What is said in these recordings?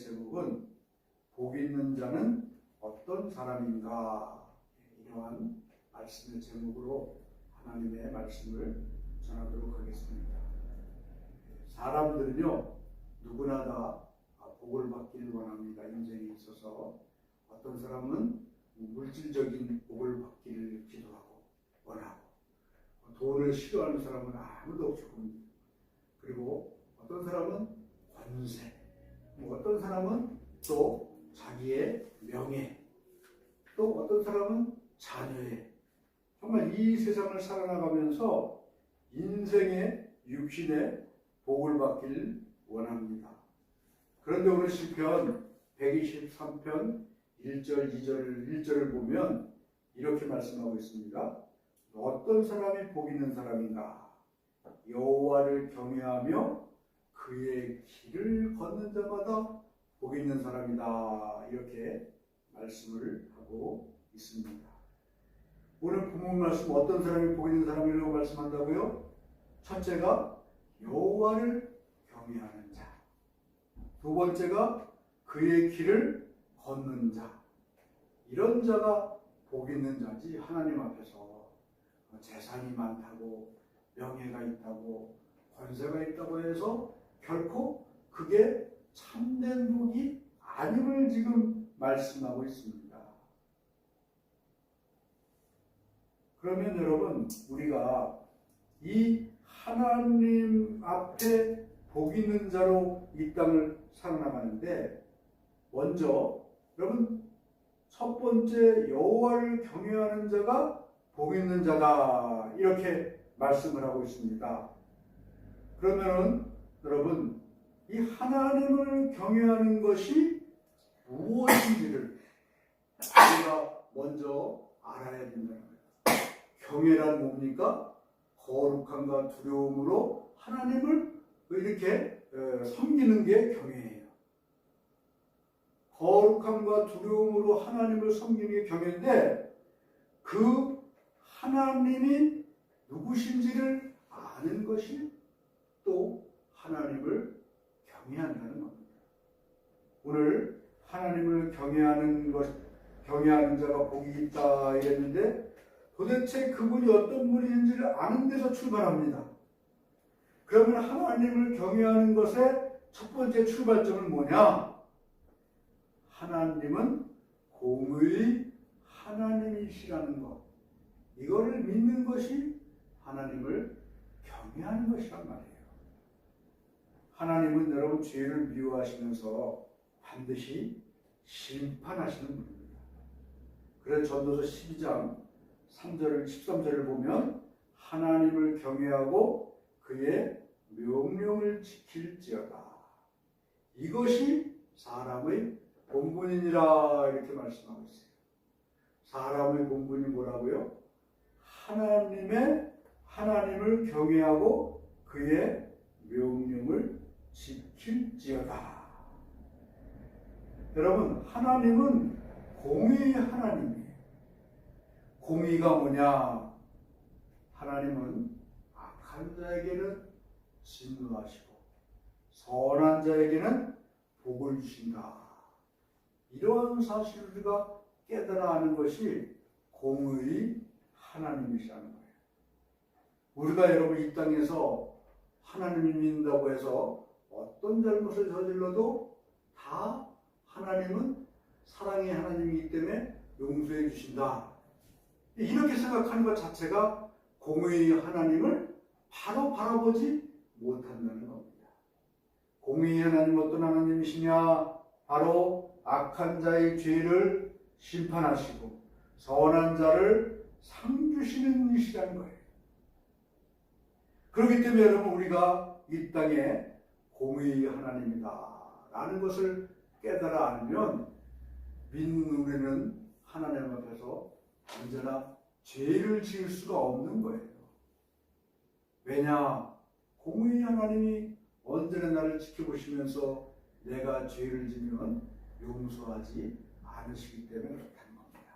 제목은 복 있는 자는 어떤 사람인가, 이러한 말씀의 제목으로 하나님의 말씀을 전하도록 하겠습니다. 사람들은요, 누구나 다 복을 받기를 원합니다. 인생에 있어서 어떤 사람은 물질적인 복을 받기를 기도하고 원하고, 돈을 싫어하는 사람은 아무도 없을 겁니다. 그리고 어떤 사람은 권세, 어떤 사람은 또 자기의 명예, 또 어떤 사람은 자녀의, 정말 이 세상을 살아나가면서 인생의 육신의 복을 받기를 원합니다. 그런데 오늘 시편 123편 1절을 보면 이렇게 말씀하고 있습니다. 어떤 사람이 복 있는 사람인가? 여호와를 경외하며 그의 길을 걷는 자마다 복 있는 사람이다. 이렇게 말씀을 하고 있습니다. 오늘 본문 말씀 어떤 사람이 복 있는 사람이라고 말씀한다고요? 첫째가 여호와를 경외하는 자, 두 번째가 그의 길을 걷는 자. 이런 자가 복 있는 자지, 하나님 앞에서 재산이 많다고 명예가 있다고 권세가 있다고 해서 결코 그게 참된 복이 아님을 지금 말씀하고 있습니다. 그러면 여러분, 우리가 이 하나님 앞에 복 있는 자로 이 땅을 살아나가는데, 먼저 여러분, 첫 번째 여호와를 경외하는 자가 복 있는 자다, 이렇게 말씀을 하고 있습니다. 그러면은 여러분, 이 하나님을 경외하는 것이 무엇인지를 우리가 먼저 알아야 된다는 거예요. 경외란 뭡니까? 거룩함과 두려움으로 하나님을 이렇게 섬기는 게 경외예요. 거룩함과 두려움으로 하나님을 섬기는 게 경외인데, 그 하나님이 누구신지를 아는 것이 또 하나님을 경외한다는 겁니다. 오늘 하나님을 경외하는 자가 복이 있다 이랬는데, 도대체 그분이 어떤 분인지를 아는 데서 출발합니다. 그러면 하나님을 경외하는 것의 첫 번째 출발점은 뭐냐? 하나님은 공의의 하나님이시라는 것, 이거를 믿는 것이 하나님을 경외하는 것이란 말이에요. 하나님은 여러분 죄를 미워하시면서 반드시 심판하시는 분입니다. 그래서 전도서 12장 13절을 보면 하나님을 경외하고 그의 명령을 지킬지어다. 이것이 사람의 본분이니라, 이렇게 말씀하고 있어요. 사람의 본분이 뭐라고요? 하나님을 경외하고 그의 명령을 지킬지어다. 여러분, 하나님은 공의의 하나님이에요. 공의가 뭐냐? 하나님은 악한 자에게는 진노하시고 선한 자에게는 복을 주신다. 이러한 사실을 우리가 깨달아 아는 것이 공의의 하나님이시라는 거예요. 우리가 여러분 이 땅에서 하나님을 믿는다고 해서 어떤 잘못을 저질러도 다 하나님은 사랑의 하나님이기 때문에 용서해 주신다, 이렇게 생각하는 것 자체가 공의의 하나님을 바로 바라보지 못한다는 겁니다. 공의의 하나님 어떤 하나님이시냐? 바로 악한 자의 죄를 심판하시고 선한 자를 상 주시는 이시라는 거예요. 그렇기 때문에 여러분, 우리가 이 땅에 공의의 하나님이다 라는 것을 깨달아 알면 믿는 우리는 하나님 앞에서 언제나 죄를 지을 수가 없는 거예요. 왜냐? 공의의 하나님이 언제나 나를 지켜보시면서 내가 죄를 지면 용서하지 않으시기 때문에 그렇다는 겁니다.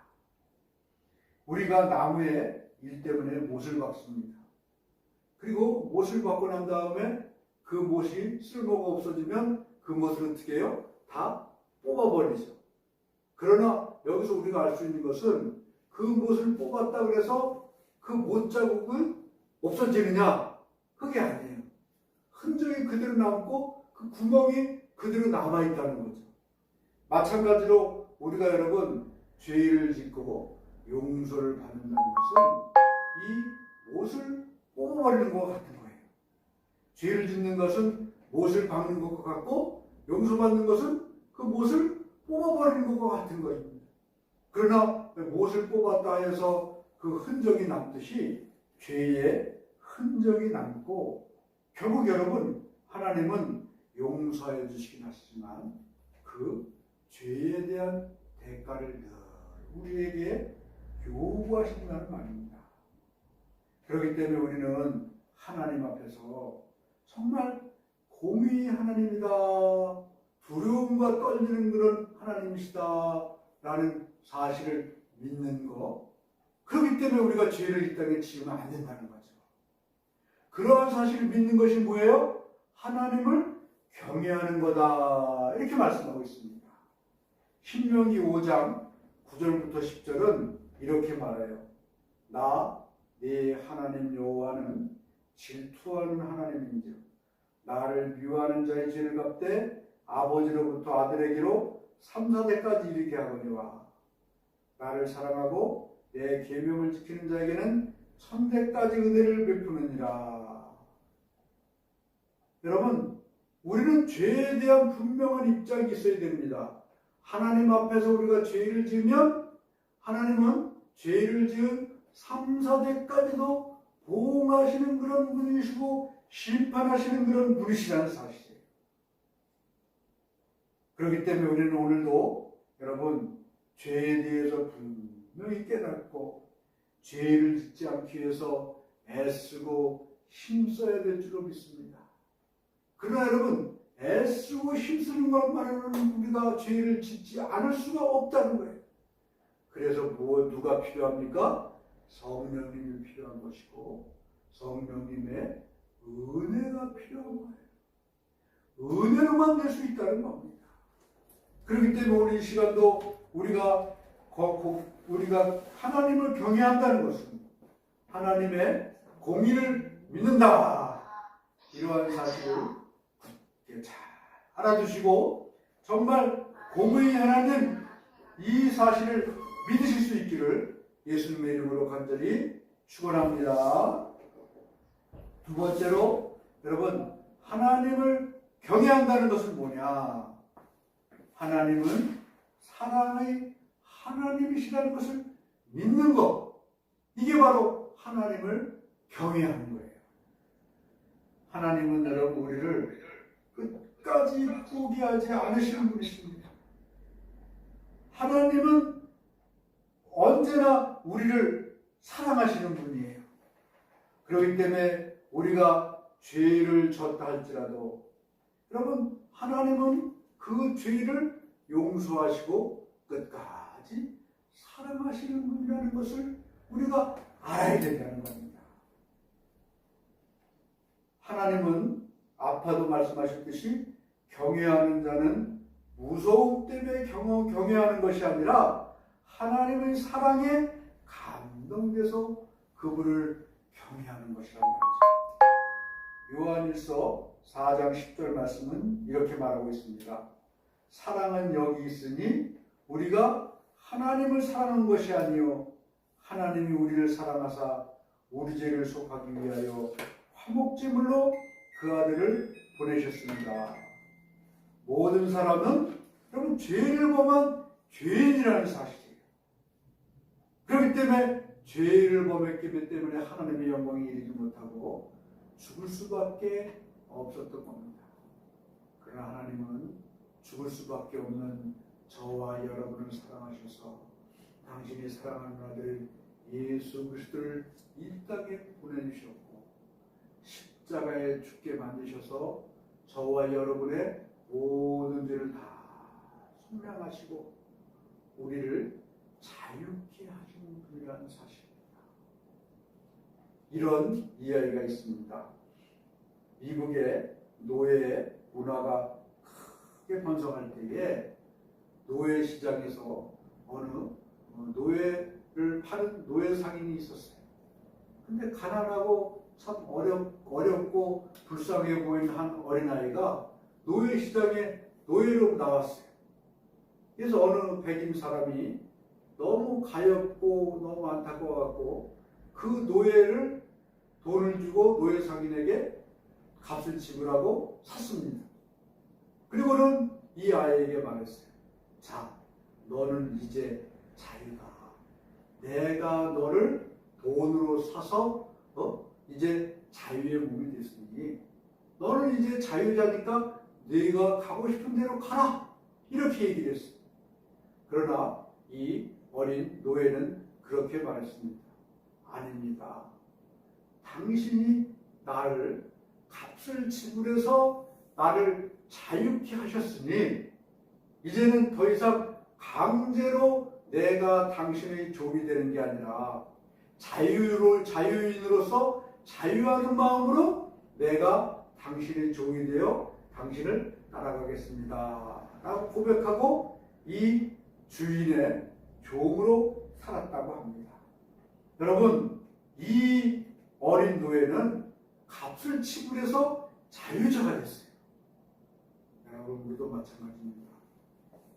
우리가 나무에 일 때문에 못을 박습니다. 그리고 못을 박고 난 다음에 그 못이 쓸모가 없어지면 그 못을 어떻게 해요? 다 뽑아버리죠. 그러나 여기서 우리가 알 수 있는 것은 그 못을 뽑았다 그래서 그 못 자국은 없어지느냐? 그게 아니에요. 흔적이 그대로 남고 그 구멍이 그대로 남아있다는 거죠. 마찬가지로 우리가 여러분 죄를 짓고 용서를 받는다는 것은 이 못을 뽑아버리는 것 같은 거예요. 죄를 짓는 것은 못을 박는 것과 같고 용서받는 것은 그 못을 뽑아버리는 것과 같은 것입니다. 그러나 못을 뽑았다 해서 그 흔적이 남듯이 죄의 흔적이 남고 결국 여러분 하나님은 용서해 주시긴 하시지만 그 죄에 대한 대가를 늘 우리에게 요구하신다는 말입니다. 그렇기 때문에 우리는 하나님 앞에서 정말 공의 하나님이다, 두려움과 떨리는 그런 하나님이시다 라는 사실을 믿는 것, 그렇기 때문에 우리가 죄를 이 땅에 지으면 안 된다는 거죠. 그러한 사실을 믿는 것이 뭐예요? 하나님을 경외하는 거다 이렇게 말씀하고 있습니다. 신명기 5장 9절부터 10절은 이렇게 말해요. 나 네 하나님 여호와는 질투하는 하나님인즉 나를 미워하는 자의 죄를 갚되 아버지로부터 아들에게로 3, 4대까지 이르게 하거니와 나를 사랑하고 내 계명을 지키는 자에게는 1000대까지 은혜를 베푸느니라. 여러분, 우리는 죄에 대한 분명한 입장이 있어야 됩니다. 하나님 앞에서 우리가 죄를 지으면 하나님은 죄를 지은 3, 4대까지도 보응하시는 그런 분이시고 심판하시는 그런 분이시라는 사실이에요. 그렇기 때문에 우리는 오늘도 여러분 죄에 대해서 분명히 깨닫고 죄를 짓지 않기 위해서 애쓰고 힘써야 될 줄로 믿습니다. 그러나 여러분 애쓰고 힘쓰는 것만으로는 우리가 죄를 짓지 않을 수가 없다는 거예요. 그래서 누가 필요합니까? 성령님이 필요한 것이고 성령님의 은혜가 필요한 거예요. 은혜로만 될 수 있다는 겁니다. 그렇기 때문에 우리 이 시간도 우리가 하나님을 경외한다는 것은 하나님의 공의를 믿는다. 이러한 사실을 잘 알아두시고 정말 공의의 하나님 이 사실을 믿으실 수 있기를 예수님의 이름으로 간절히 축원합니다. 두 번째로 여러분 하나님을 경외한다는 것은 뭐냐? 하나님은 사랑의 하나님이시라는 것을 믿는 것, 이게 바로 하나님을 경외하는 거예요. 하나님은 여러분 우리를 끝까지 포기하지 않으시는 분이십니다. 하나님은 언제나 우리를 사랑하시는 분이에요. 그렇기 때문에 우리가 죄를 졌다 할지라도 여러분 하나님은 그 죄를 용서하시고 끝까지 사랑하시는 분이라는 것을 우리가 알아야 된다는 겁니다. 하나님은 아파도 말씀하셨듯이 경외하는 자는 무서움 때문에 경외하는 것이 아니라 하나님의 사랑에 감동돼서 그분을 경외하는 것이라는 거죠. 요한일서 4장 10절 말씀은 이렇게 말하고 있습니다. 사랑은 여기 있으니 우리가 하나님을 사랑한 것이 아니요 하나님이 우리를 사랑하사 우리 죄를 속하기 위하여 화목제물로 그 아들을 보내셨습니다. 모든 사람은 여러분 죄를 범한 죄인이라는 사실이에요. 그렇기 때문에 죄를 범했기 때문에 하나님의 영광이 이르지 못하고 죽을 수밖에 없었던 겁니다. 그러나 하나님은 죽을 수밖에 없는 저와 여러분을 사랑하셔서 당신이 사랑하는 아들 예수 그리스도를 이 땅에 보내주셨고 십자가에 죽게 만드셔서 저와 여러분의 모든 죄를 다 속량하시고 우리를 자유케 하시는 분이라는 사실입니다. 이런 이야기가 있습니다. 미국의 노예 문화가 크게 번성할 때에 노예 시장에서 어느 노예를 파는 노예 상인이 있었어요. 근데 가난하고 참 어렵고 불쌍해 보이는 한 어린아이가 노예 시장에 노예로 나왔어요. 그래서 어느 백인 사람이 너무 가엾고 너무 안타까워갖고 그 노예를 돈을 주고 노예 상인에게 값을 지불하고 샀습니다. 그리고는 이 아이에게 말했어요. 자, 너는 이제 자유다. 내가 너를 돈으로 사서 이제 자유의 몸이 됐으니 너는 이제 자유자니까 네가 가고 싶은 대로 가라. 이렇게 얘기를 했어요. 그러나 이 어린 노예는 그렇게 말했습니다. 아닙니다. 당신이 나를 값을 지불해서 나를 자유케 하셨으니 이제는 더 이상 강제로 내가 당신의 종이 되는 게 아니라 자유인으로서 자유하는 마음으로 내가 당신의 종이 되어 당신을 따라가겠습니다. 라고 고백하고 이 주인의 종으로 살았다고 합니다. 여러분, 이 어린 노예는 값을 지불해서 자유자가 됐어요. 여러분, 우리도 마찬가지입니다.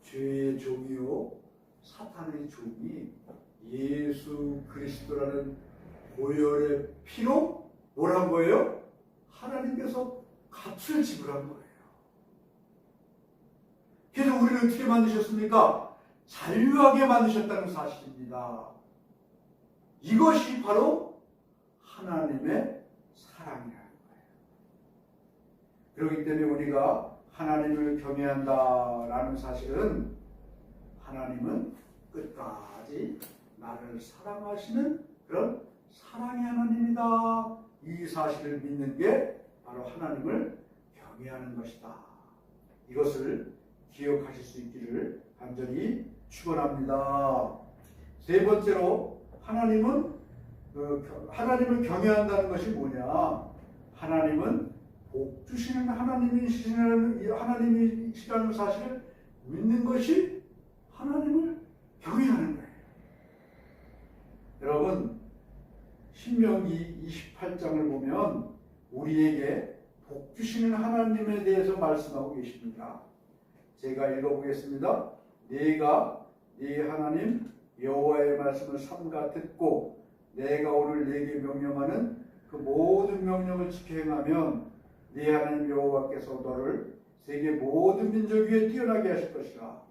죄의 종이요 사탄의 종이 예수 그리스도라는 보혈의 피로 뭘 한 거예요? 하나님께서 값을 지불한 거예요. 그래서 우리를 어떻게 만드셨습니까? 자유하게 만드셨다는 사실입니다. 이것이 바로 하나님의 사랑이라는 거예요. 그렇기 때문에 우리가 하나님을 경외한다라는 사실은 하나님은 끝까지 나를 사랑하시는 그런 사랑의 하나님이다. 이 사실을 믿는 게 바로 하나님을 경외하는 것이다. 이것을 기억하실 수 있기를 간절히 축원합니다. 세 번째로 하나님을 경외한다는 것이 뭐냐? 하나님은 복 주시는 하나님이시라는 사실을 믿는 것이 하나님을 경외하는 거예요. 여러분, 신명기 28장을 보면 우리에게 복 주시는 하나님에 대해서 말씀하고 계십니다. 제가 읽어보겠습니다. 네가 네 하나님 여호와의 말씀을 삼가 듣고 내가 오늘 네게 명령하는 그 모든 명령을 지켜 행하면 네 하나님 여호와께서 너를 세계 모든 민족 위에 뛰어나게 하실 것이라.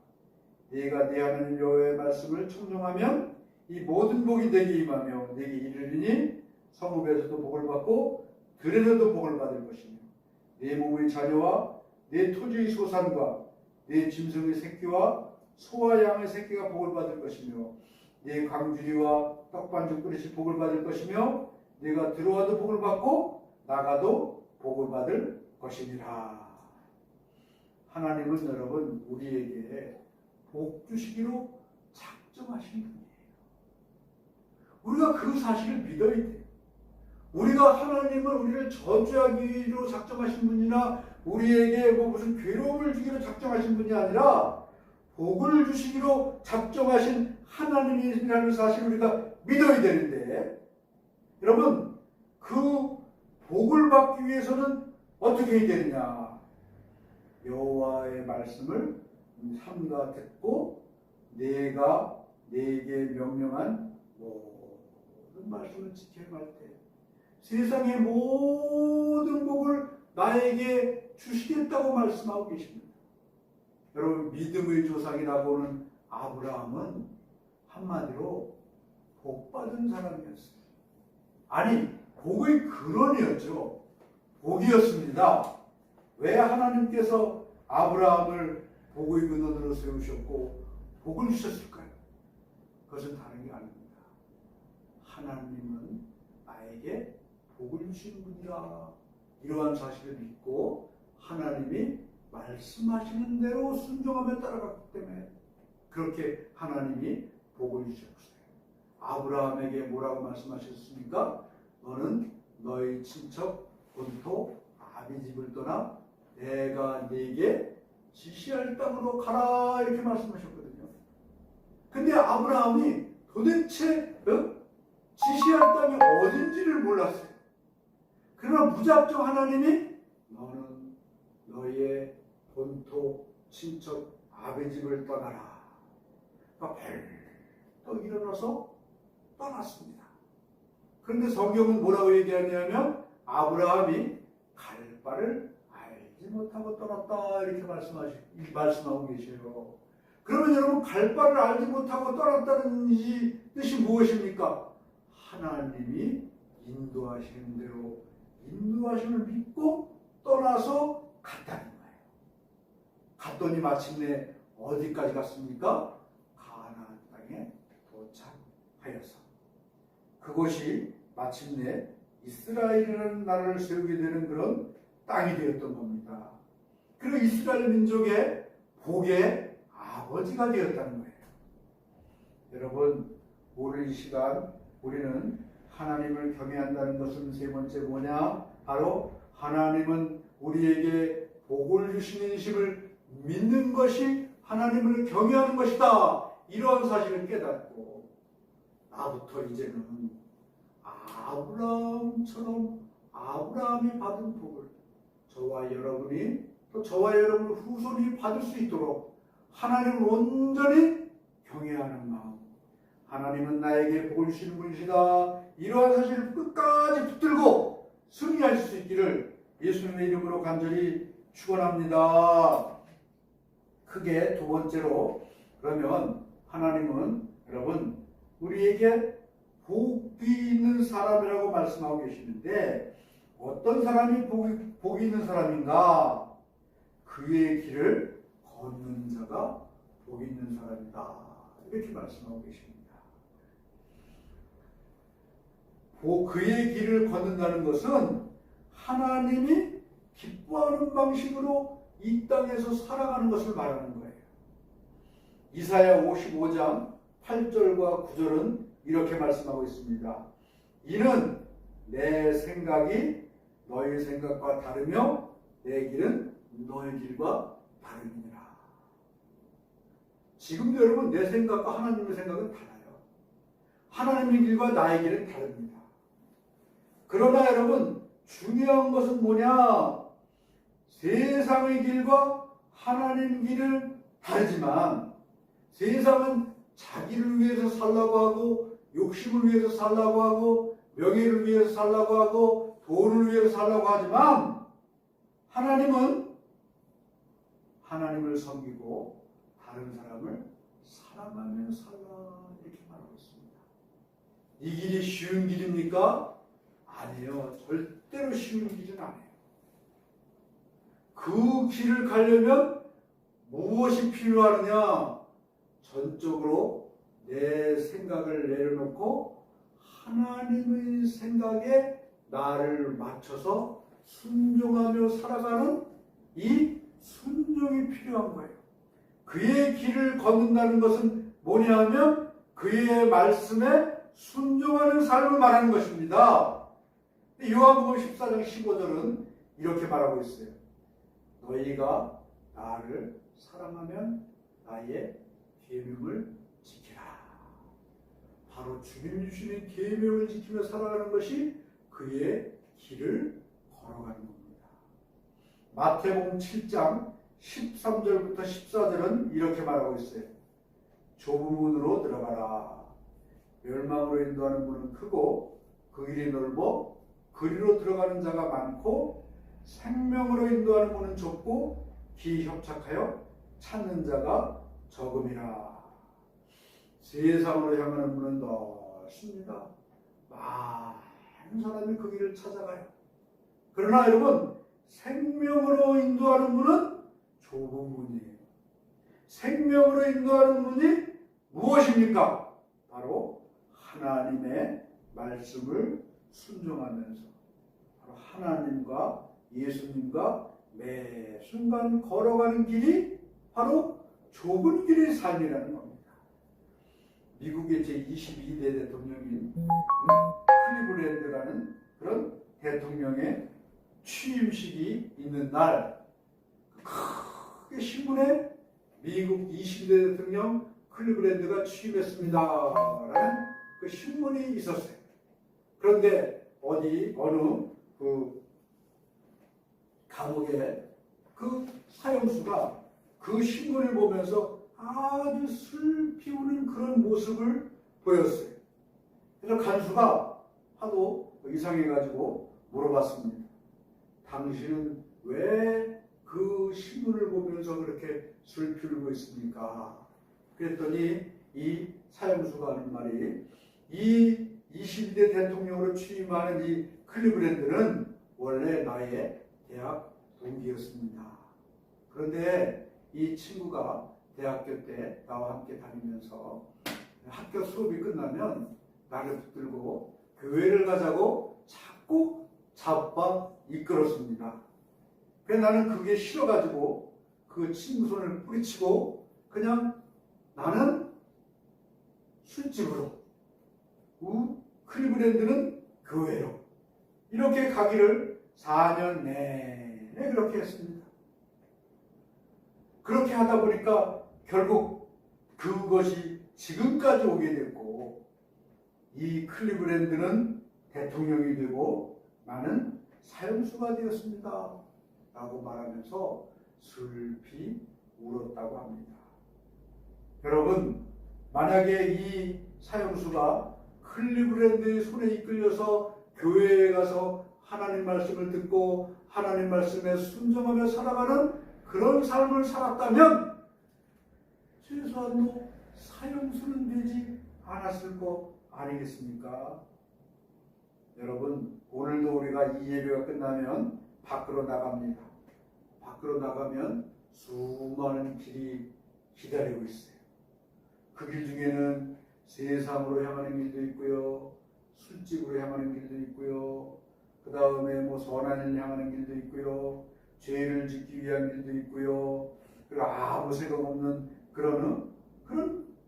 네가 네 하나님 여호와의 말씀을 청종하면 이 모든 복이 내게 임하며 내게 이르리니 성읍에서도 복을 받고 들에서도 복을 받을 것이며 네 몸의 자녀와 네 토지의 소산과 네 짐승의 새끼와 소와 양의 새끼가 복을 받을 것이며 네 광주리와 떡반죽 그릇이 복을 받을 것이며 네가 들어와도 복을 받고 나가도 복을 받을 것이니라. 하나님은 여러분 우리에게 복 주시기로 작정하신 분이에요. 우리가 그 사실을 믿어야 돼요. 우리가 하나님은 우리를 저주하기로 작정하신 분이나 우리에게 무슨 괴로움을 주기로 작정하신 분이 아니라 복을 주시기로 작정하신 하나님이라는 사실을 우리가 믿어야 되는데, 여러분 그 복을 받기 위해서는 어떻게 해야 되느냐? 여호와의 말씀을 삼가 듣고 내가 네게 명령한 모든 말씀을 지켜 행할 때 세상의 모든 복을 나에게 주시겠다고 말씀하고 계십니다. 여러분, 믿음의 조상이라고 하는 아브라함은 한마디로 복받은 사람이었어요. 아니, 복의 근원이었죠. 복이었습니다. 왜 하나님께서 아브라함을 복의 근원으로 세우셨고 복을 주셨을까요? 그것은 다른 게 아닙니다. 하나님은 나에게 복을 주시는 분이라. 이러한 사실을 믿고 하나님이 말씀하시는 대로 순종하며 따라갔기 때문에 그렇게 하나님이 복을 주셨어요. 아브라함에게 뭐라고 말씀하셨습니까? 너는 너희 친척 본토 아비 집을 떠나 내가 네게 지시할 땅으로 가라 이렇게 말씀하셨거든요. 근데 아브라함이 도대체 지시할 땅이 어딘지를 몰랐어요. 그러나 무작정 하나님이 너는 너의 본토 친척 아비 집을 떠나라. 그러니까 벌떡 일어나서 떠났습니다. 그런데 성경은 뭐라고 얘기하냐면 아브라함이 갈 바를 알지 못하고 떠났다 이렇게 말씀하고 계세요. 그러면 여러분 갈 바를 알지 못하고 떠났다는 이 뜻이 무엇입니까? 하나님이 인도하시는 대로 인도하심을 믿고 떠나서 갔다는 거예요. 갔더니 마침내 어디까지 갔습니까? 가나안 땅에 도착하여서 그곳이 마침내 이스라엘이라는 나라를 세우게 되는 그런 땅이 되었던 겁니다. 그리고 이스라엘 민족의 복의 아버지가 되었다는 거예요. 여러분, 오늘 이 시간 우리는 하나님을 경외한다는 것은 세 번째 뭐냐? 바로 하나님은 우리에게 복을 주시는 심을 믿는 것이 하나님을 경외하는 것이다. 이러한 사실을 깨닫고 나부터 이제는 아브라함처럼 아브라함이 받은 복을 저와 여러분이 또 저와 여러분 후손이 받을 수 있도록 하나님을 온전히 경외하는 마음, 하나님은 나에게 복을 주시는 분이시다, 이러한 사실을 끝까지 붙들고 승리할 수 있기를 예수님의 이름으로 간절히 축원합니다. 크게 두 번째로, 그러면 하나님은 여러분 우리에게 복이 있는 사람이라고 말씀하고 계시는데 어떤 사람이 복이 있는 사람인가? 그의 길을 걷는 자가 복이 있는 사람이다, 이렇게 말씀하고 계십니다. 그의 길을 걷는다는 것은 하나님이 기뻐하는 방식으로 이 땅에서 살아가는 것을 말하는 거예요. 이사야 55장 8절과 9절은 이렇게 말씀하고 있습니다. 이는 내 생각이 너희 생각과 다르며 내 길은 너희 길과 다름이니라. 지금도 여러분 내 생각과 하나님의 생각은 달라요. 하나님의 길과 나의 길은 다릅니다. 그러나 여러분 중요한 것은 뭐냐? 세상의 길과 하나님 길은 다르지만 세상은 자기를 위해서 살라고 하고 욕심을 위해서 살라고 하고 명예를 위해서 살라고 하고 돈을 위해서 살라고 하지만 하나님은 하나님을 섬기고 다른 사람을 사랑하며 살라, 이렇게 말하고 있습니다. 이 길이 쉬운 길입니까? 아니에요. 절대로 쉬운 길은 아니에요. 그 길을 가려면 무엇이 필요하느냐? 전적으로 내 생각을 내려놓고 하나님의 생각에 나를 맞춰서 순종하며 살아가는 이 순종이 필요한 거예요. 그의 길을 걷는다는 것은 뭐냐 하면 그의 말씀에 순종하는 삶을 말하는 것입니다. 요한복음 14장 15절은 이렇게 말하고 있어요. 너희가 나를 사랑하면 나의 계명을 지키라. 바로 주님이 주시는 계명을 지키며 살아가는 것이 그의 길을 걸어가는 겁니다. 마태복음 7장 13절부터 14절은 이렇게 말하고 있어요. 좁은 문으로 들어가라. 멸망으로 인도하는 문은 크고 그 길이 넓어 그리로 들어가는 자가 많고 생명으로 인도하는 문은 좁고 길이 협착하여 찾는 자가 적음이라. 세상으로 향하는 문은 넓습니다. 많은 사람이 그 길을 찾아가요. 그러나 여러분 생명으로 인도하는 문은 좁은 문이에요. 생명으로 인도하는 문이 무엇입니까? 바로 하나님의 말씀을 순종하면서 바로 하나님과 예수님과 매 순간 걸어가는 길이 바로 좁은 길의 삶이라는 겁니다. 미국의 제22대 대통령인 클리블랜드라는 그런 대통령의 취임식이 있는 날 크게 그 신문에 미국 20대 대통령 클리브랜드가 취임했습니다 라는 그 신문이 있었어요. 그런데 어느 그 감옥에 그 사형수가 그 신문을 보면서 아주 술 피우는 그런 모습을 보였어요. 그래서 간수가 하도 이상해가지고 물어봤습니다. 당신은 왜 그 신문을 보면서 그렇게 술 피우고 있습니까? 그랬더니 이 사형수가 하는 말이, 이 21대 대통령으로 취임하는 이 클리브랜드는 원래 나의 대학 동기였습니다. 그런데 이 친구가 대학교 때 나와 함께 다니면서 학교 수업이 끝나면 나를 붙들고 교회를 가자고 자꾸 잡아 이끌었습니다. 그래서 나는 그게 싫어가지고 그 친구 손을 뿌리치고 그냥 나는 술집으로, 클리브랜드는 교회로 이렇게 가기를 4년 내내 그렇게 했습니다. 그렇게 하다 보니까 결국 그것이 지금까지 오게 됐고, 이 클리브랜드는 대통령이 되고 나는 사형수가 되었습니다 라고 말하면서 슬피 울었다고 합니다. 여러분, 만약에 이 사형수가 클리브랜드의 손에 이끌려서 교회에 가서 하나님 말씀을 듣고 하나님 말씀에 순종하며 살아가는 그런 삶을 살았다면 최소한도 사형수는 되지 않았을 것 아니겠습니까? 여러분, 오늘도 우리가 이 예배가 끝나면 밖으로 나갑니다. 밖으로 나가면 수많은 길이 기다리고 있어요. 그 길 중에는 세상으로 향하는 길도 있고요, 술집으로 향하는 길도 있고요, 그 다음에 선한 일 향하는 길도 있고요, 죄를 짓기 위한 길도 있고요, 그리고 아무 생각 없는 그런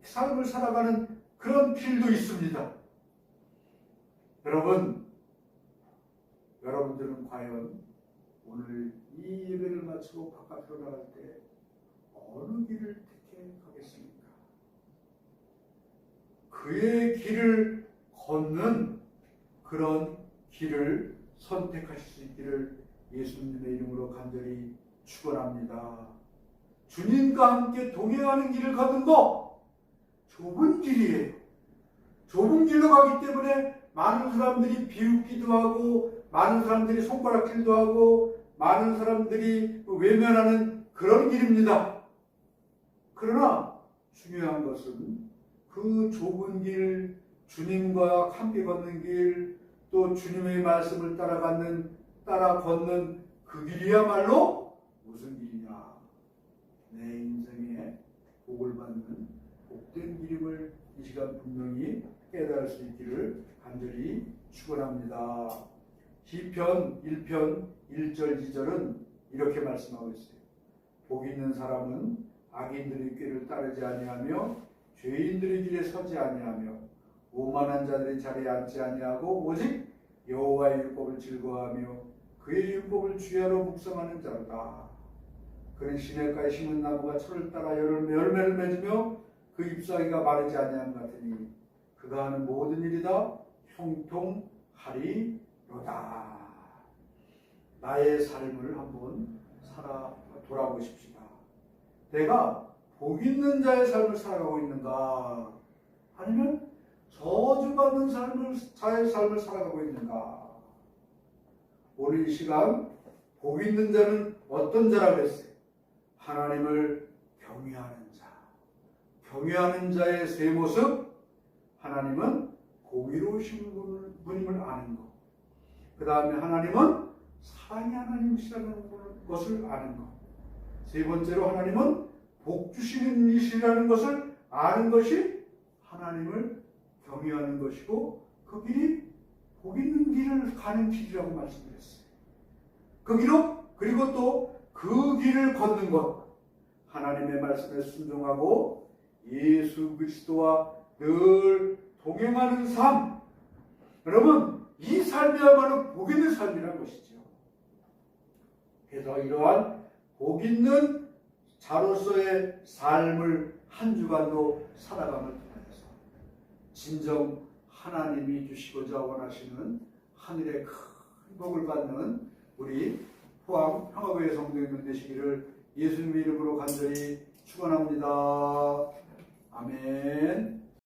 삶을 살아가는 그런 길도 있습니다. 여러분들은 과연 오늘 이 예배를 마치고 바깥으로 나갈 때 어느 길을 택하겠습니까? 그의 길을 걷는 그런 길을 선택하실 수 있기를 예수님의 이름으로 간절히 축원합니다. 주님과 함께 동행하는 길을 걷는 거 좁은 길이에요. 좁은 길로 가기 때문에 많은 사람들이 비웃기도 하고, 많은 사람들이 손가락질도 하고, 많은 사람들이 외면하는 그런 길입니다. 그러나 중요한 것은 그 좁은 길, 주님과 함께 걷는 길, 또 주님의 말씀을 따라 걷는 그 길이야말로 무슨 길이냐? 내 인생에 복을 받는 복된 길임을 이 시간 분명히 깨달을 수 있기를 간절히 축원합니다. 시편 1편 1절 2절은 이렇게 말씀하고 있어요. 복 있는 사람은 악인들의 꾀를 따르지 아니하며 죄인들의 길에 서지 아니하며 오만한 자들의 자리에 앉지 아니하고 오직 여호와의 율법을 즐거워하며 그의 율법을 주야로 묵상하는 자로다. 그는 시냇가에 심은 나무가 철을 따라 열매를 맺으며 그 잎사귀가 마르지 아니함 같으니 그가 하는 모든 일이 다 형통하리로다. 나의 삶을 한번 돌아보십시다. 내가 복 있는 자의 삶을 살아가고 있는가? 아니면 저주받는 자의 삶을 살아가고 있는가? 오늘 이 시간 복 있는 자는 어떤 자라고 했어요? 하나님을 경외하는 자. 경외하는 자의 세 모습. 하나님은 공의로우신 분임을 아는 것. 그 다음에 하나님은 사랑의 하나님이시라는 것을 아는 것. 세 번째로 하나님은 복 주시는 이시라는 것을 아는 것이 하나님을 경외하는 것이고, 그 길이 복 있는 길을 가는 길이라고 말씀드렸어요. 그리고 또 그 길을 걷는 것, 하나님의 말씀에 순종하고 예수 그리스도와 늘 동행하는 삶. 여러분, 이 삶이야말로 복 있는 삶이라는 것이죠. 그래서 이러한 복 있는 자로서의 삶을 한 주간도 살아감을 통해서 진정 하나님이 주시고자 원하시는 하늘의 큰 복을 받는 우리 포항 평화교회 성도님들 되시기를 예수님의 이름으로 간절히 축원합니다. 아멘.